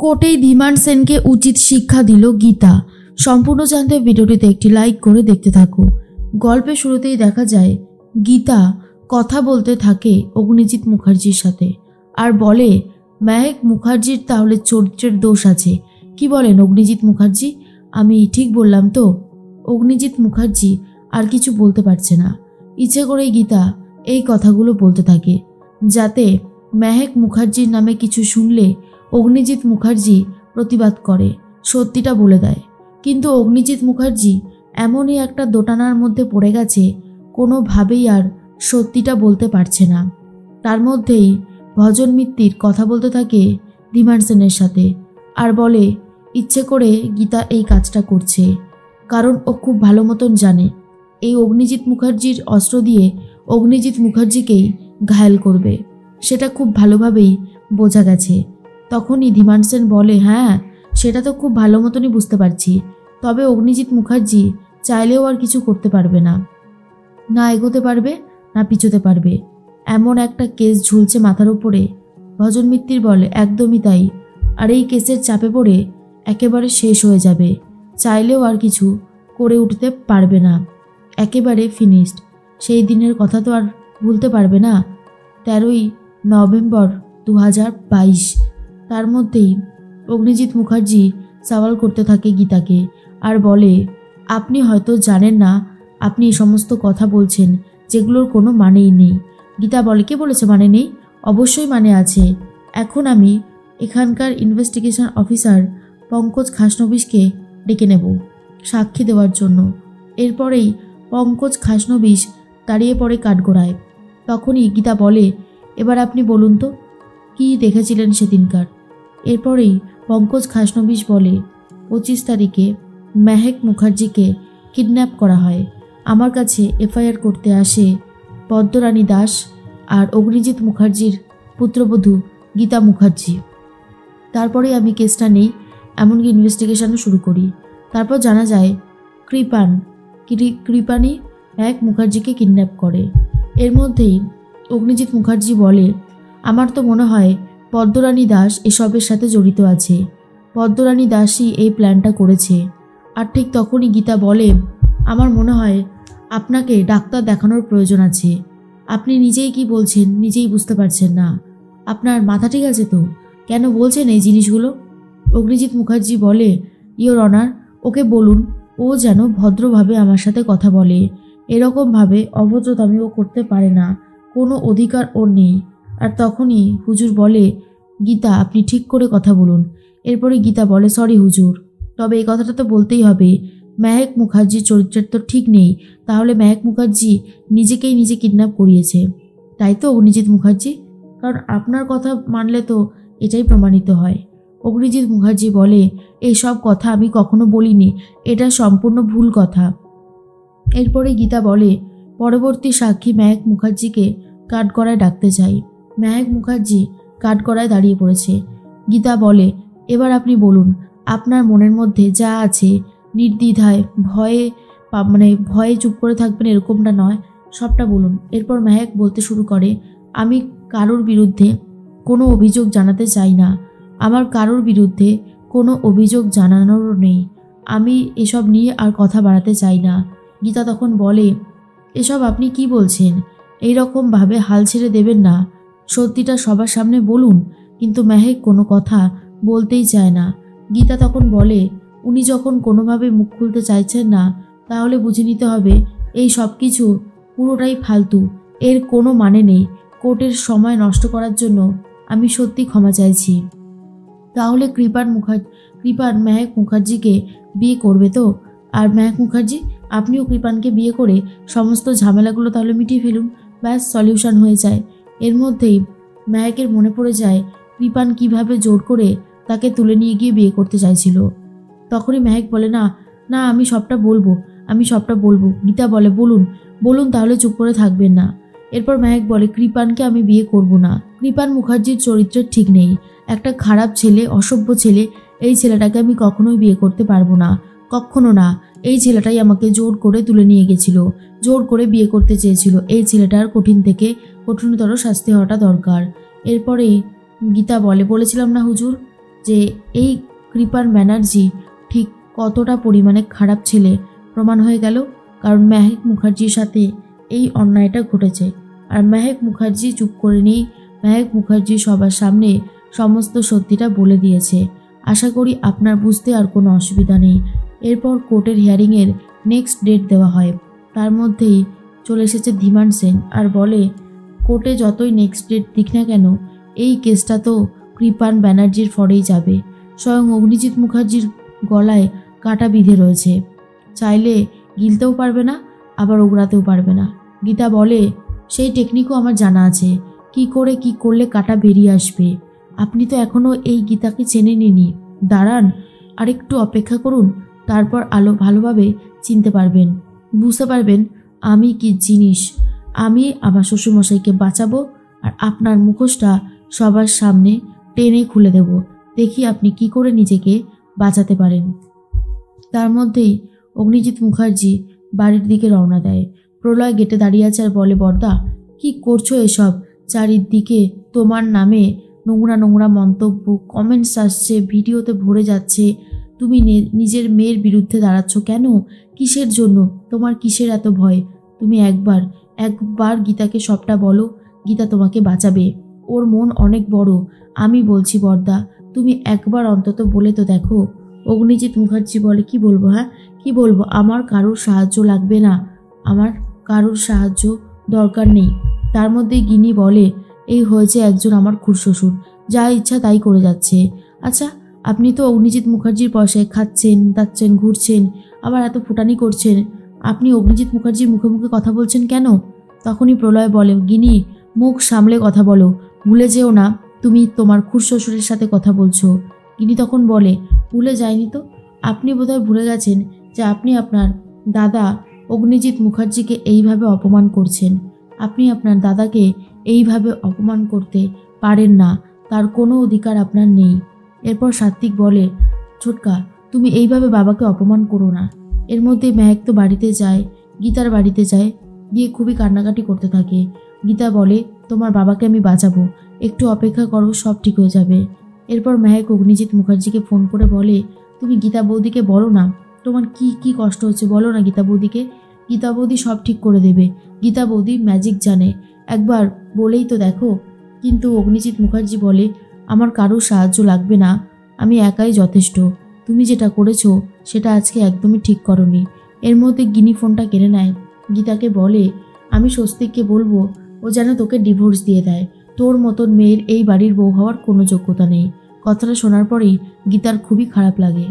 কোর্টেই ধীমান সেনকে উচিত শিক্ষা দিল গীতা। সম্পূর্ণ জানতে ভিডিওটিতে একটি লাইক করে দেখতে থাকো। গল্পের শুরুতেই দেখা যায় গীতা কথা বলতে থাকে অগ্নিজিৎ মুখার্জির সাথে আর বলে মেহেক মুখার্জির তাহলে চরিত্রের দোষ আছে। কি বলেন অগ্নিজিৎ মুখার্জি? আমি ঠিক বললাম তো? অগ্নিজিৎ মুখার্জি আর কিছু বলতে পারছে না। ইচ্ছে করেই গীতা এই কথাগুলো বলতে থাকে যাতে মেহেক মুখার্জির নামে কিছু শুনলে অগ্নিজিৎ মুখার্জি প্রতিবাদ করে, সত্যিটা বলে দেয়। কিন্তু অগ্নিজিৎ মুখার্জি এমনই একটা দোটানার মধ্যে পড়ে গেছে, কোনোভাবেই আর সত্যিটা বলতে পারছে না। তার মধ্যেই ভজন মিত্তির কথা বলতে থাকে ধীমান সেনের সাথে আর বলে ইচ্ছে করে গীতা এই কাজটা করছে, কারণ ও খুব ভালো মতন জানে এই অগ্নিজিৎ মুখার্জির অস্ত্র দিয়ে অগ্নিজিৎ মুখার্জিকেই ঘায়েল করবে। সেটা খুব ভালোভাবেই বোঝা গেছে। তখনই ধীমান সেন বলে হ্যাঁ, সেটা তো খুব ভালো মতনই বুঝতে পারছি, তবে অগ্নিজিৎ মুখার্জি চাইলেও আর কিছু করতে পারবে না, না এগোতে পারবে না পিছোতে পারবে। এমন একটা কেস ঝুলছে মাথার উপরে। ভজন মিত্তির বলে একদমই তাই, আর এই কেসের চাপে পড়ে একেবারে শেষ হয়ে যাবে, চাইলেও আর কিছু করে উঠতে পারবে না, একেবারে ফিনিশড। সেই দিনের কথা তো আর ভুলতে পারবে না। 13ই নভেম্বর 2022। তার মধ্যেই অগ্নিজিৎ মুখার্জি সওয়াল করতে থাকে গীতাকে আর বলে আপনি হয়তো জানেন না আপনি এই সমস্ত কথা বলছেন যেগুলোর কোনো মানেই নেই। গীতা বলে কে বলেছে মানে নেই? অবশ্যই মানে আছে। এখন আমি এখানকার ইনভেস্টিগেশন অফিসার পঙ্কজ খাসনবিশকে ডেকে নেব সাক্ষী দেওয়ার জন্য। এরপরেই পঙ্কজ খাসনবিশ দাঁড়িয়ে পড়ে কাঠগোড়ায়। তখনই গীতা বলে এবার আপনি বলুন তো কী দেখেছিলেন সেদিনকার। এরপরেই পঙ্কজ খাসনবিশ বলে 25 তারিখে মেহেক মুখার্জিকে কিডন্যাপ করা হয়। আমার কাছে এফআইআর করতে আসে পদ্মরানী দাস আর অগ্নিজিৎ মুখার্জির পুত্রবধূ গীতা মুখার্জি। তারপরে আমি কেসটা নেই, এমনকি ইনভেস্টিগেশনও শুরু করি। তারপর জানা যায় কৃপানি মেহেক মুখার্জিকে কিডন্যাপ করে। এর মধ্যেই অগ্নিজিৎ মুখার্জি বলে আমার তো মনে হয় পদ্মরানী দাস এসবের সাথে জড়িত আছে, পদ্মরানী দাসই এই প্ল্যানটা করেছে। আর ঠিক তখনই গীতা বলে আমার মনে হয় আপনাকে ডাক্তার দেখানোর প্রয়োজন আছে। আপনি নিজেই কি বলছেন নিজেই বুঝতে পারছেন না। আপনার মাথা ঠিক আছে তো? কেন বলছেন এই জিনিসগুলো? অগ্নিজিৎ মুখার্জি বলে ইয়োর অনার, ওকে বলুন ও যেন ভদ্রভাবে আমার সাথে কথা বলে, এরকমভাবে অভদ্রতামি ও করতে পারে না, কোনো অধিকার ওর নেই। আর তখনই হুজুর বলে গীতা আপনি ঠিক করে কথা বলুন। এরপরে গীতা বলে সরি হুজুর, তবে এই কথাটা তো বলতেই হবে, মেহেক মুখার্জির চরিত্রের তো ঠিক নেই, তাহলে মেহেক মুখার্জি নিজেকেই নিজে কিডন্যাপ করিয়েছে, তাই তো অগ্নিজিৎ মুখার্জি? কারণ আপনার কথা মানলে তো এটাই প্রমাণিত হয়। অগ্নিজিৎ মুখার্জি বলে এই সব কথা আমি কখনো বলিনি, এটা সম্পূর্ণ ভুল কথা। এরপরে গীতা বলে পরবর্তী সাক্ষী মেহেক মুখার্জিকে কাঠগড়ায় ডাকতে চাই। মেহেক মুখার্জি কাঠগড়ায় দাঁড়িয়ে পড়েছে। গীতা বলে এবার আপনি বলুন আপনার মনের মধ্যে যা আছে, নির্দ্বিধায়, ভয়ে চুপ করে থাকবেন এরকমটা নয়, সবটা বলুন। এরপর মেহেক বলতে শুরু করে আমি কারোর বিরুদ্ধে কোনো অভিযোগ জানাতে চাই না, আমার কারোর বিরুদ্ধে কোনো অভিযোগ জানানোরও নেই, আমি এসব নিয়ে আর কথা বাড়াতে চাই না। গীতা তখন বলে এসব আপনি কি বলছেন? এই রকমভাবে হাল ছেড়ে দেবেন না, সত্যিটা সবার সামনে বলুন। কিন্তু মেহেক কোনো কথা বলতেই চায় না। গীতা তখন বলে উনি যখন কোনোভাবে মুখ খুলতে চাইছেন না, তাহলে বুঝে নিতে হবে এই সব কিছু পুরোটাই ফালতু, এর কোনো মানে নেই। কোর্টের সময় নষ্ট করার জন্য আমি সত্যি ক্ষমা চাইছি। তাহলে কৃপান মেহেক মুখার্জিকে বিয়ে করবে তো? আর মেহেক মুখার্জি আপনিও কৃপানকে বিয়ে করে সমস্ত ঝামেলাগুলো তাহলে মিটিয়ে ফেলুন, ব্যাস সলিউশন হয়ে যায়। এর মধ্যেই মেহেকের মনে পড়ে যায় কৃপান কিভাবে জোর করে তাকে তুলে নিয়ে গিয়ে বিয়ে করতে চাইছিল। তখনই মেহেক বলে না না আমি সবটা বলবো। গীতা বলে বলুন তাহলে চুপ করে থাকবেন না। এরপর মেহেক বলে কৃপানকে আমি বিয়ে করব না, কৃপান মুখার্জির চরিত্রের ঠিক নেই, একটা খারাপ ছেলে, অসভ্য ছেলে, এই ছেলেটাকে আমি কখনোই বিয়ে করতে পারবো না, কখনো না। এই ছেলেটাই আমাকে জোর করে তুলে নিয়ে গেছিল, জোর করে বিয়ে করতে চেয়েছিল, এই ছেলেটার কঠিন থেকে কঠিনতর শাস্তি হওয়াটা দরকার। এরপরেই গীতা বলেছিলাম না হুজুর, যে এই কৃপার ব্যানার্জি ঠিক কতটা পরিমাণে খারাপ ছেলে প্রমাণ হয়ে গেল, কারণ মেহেক মুখার্জির সাথে এই অন্যায়টা ঘটেছে। আর মেহেক মুখার্জি চুপ করে নেই, মেহেক মুখার্জি সবার সামনে সমস্ত সত্যিটা বলে দিয়েছে। আশা করি আপনার বুঝতে আর কোনো অসুবিধা নেই। এরপর কোর্টের হিয়ারিংয়ের নেক্সট ডেট দেওয়া হয়। তার মধ্যেই চলে এসেছে ধীমান সেন আর বলে, কোর্টে যতই নেক্সট ডেট দিক না কেন, এই কেসটা তো কৃপান ব্যানার্জির ফরেই যাবে। স্বয়ং অগ্নিজিৎ মুখার্জির গলায় কাঁটা বিঁধে রয়েছে, চাইলে গিলতেও পারবে না, আবার ওগড়াতেও পারবে না। গীতা বলে, সেই টেকনিকও আমার জানা আছে, কি করে কি করলে কাঁটা বেরিয়ে আসবে। আপনি তো এখনও এই গীতাকে চেনে নিনি, দাঁড়ান আর একটু অপেক্ষা করুন, তারপর ভালোভাবে চিনতে পারবেন, বুঝতে পারবেন আমি কি জিনিস। আমি আমার শ্বশুরমশাইকে বাঁচাবো আর আপনার মুখোশটা সবার সামনে টেনে খুলে দেব, দেখি আপনি কি করে নিজেকে বাঁচাতে পারেন। তার মধ্যেই অগ্নিজিৎ মুখার্জি বাড়ির দিকে রওনা দেয়। প্রলয় গেটে দাঁড়িয়ে আছে আর বলে, বর্দা কি করছো এসব? চারিদিকে তোমার নামে নোংরা নোংরা মন্তব্য, কমেন্টস আসছে, ভিডিওতে ভরে যাচ্ছে। তুমি নিজের মেয়ের বিরুদ্ধে দাঁড়াচ্ছ কেন? কিসের জন্য? তোমার কিসের এত ভয়? তুমি একবার গীতাকে সবটা বলো, গীতা তোমাকে বাঁচাবে। ওর মন অনেক বড়, আমি বলছি বর্দা, তুমি একবার অন্তত বলে তো দেখো। অগ্নিজিৎ মুখার্জি বলে, কি বলবো? কি বলবো? আমার কারোর সাহায্য লাগবে না, আমার কারোর সাহায্য দরকার নেই। তার মধ্যে গিনি বলে, এই হয়েছে একজন আমার খুড়শ্বশুর, যা ইচ্ছা তাই করে যাচ্ছে। আচ্ছা, আপনি তো অগ্নিজিৎ মুখার্জির পয়সায় খাচ্ছেন, দাচ্ছেন, ঘুরছেন, আবার এত ফুটানি করছেন, আপনি অগ্নিজিৎ মুখার্জির মুখে মুখে কথা বলছেন কেন? তখনই প্রলয় বলে, গিনি মুখ সামলে কথা বলো, ভুলে যেও না তুমি তোমার খুড়শ্বশুরের সাথে কথা বলছো। গিনি তখন বলে, ভুলে যায়নি তো, আপনি বোধহয় ভুলে গেছেন যে আপনি আপনার দাদা অগ্নিজিৎ মুখার্জিকে এইভাবে অপমান করছেন। আপনি আপনার দাদাকে এইভাবে অপমান করতে পারেন না, তার কোনো অধিকার আপনার নেই। এরপর সাত্বিক বলে, ছোটকা তুমি এইভাবে বাবাকে অপমান করো না। এর মধ্যে মেহেক তো বাড়িতে যায়, গীতার বাড়িতে যায়, গিয়ে খুবই কান্নাকাটি করতে থাকে। গীতা বলে, তোমার বাবাকে আমি বাঁচাবো, একটু অপেক্ষা করো, সব ঠিক হয়ে যাবে। এরপর মেহেক অগ্নিজিৎ মুখার্জিকে ফোন করে বলে, তুমি গীতা বৌদিকে বলো না তোমার কি কি কষ্ট হচ্ছে, বলো না গীতা বৌদিকে, গীতা বৌদি সব ঠিক করে দেবে। গীতা বৌদি ম্যাজিক জানে, একবার বলেই তো দেখো। কিন্তু অগ্নিজিৎ মুখার্জি বলে, আমার কারোর সাহায্য লাগবে না, আমি একাই যথেষ্ট। তুমি যেটা করেছো সেটা আজকে একদমই ঠিক করনি। এর মধ্যে গিনি ফোনটা কেড়ে নেয়। গীতাকে বলে, আমি স্বস্তিককে বলবো ও যেন তোকে ডিভোর্স দিয়ে দেয়, তোর মতন মেয়ের এই বাড়ির বউ হওয়ার কোনো যোগ্যতা নেই। কথাটা শোনার পরেই গীতার খুবই খারাপ লাগে।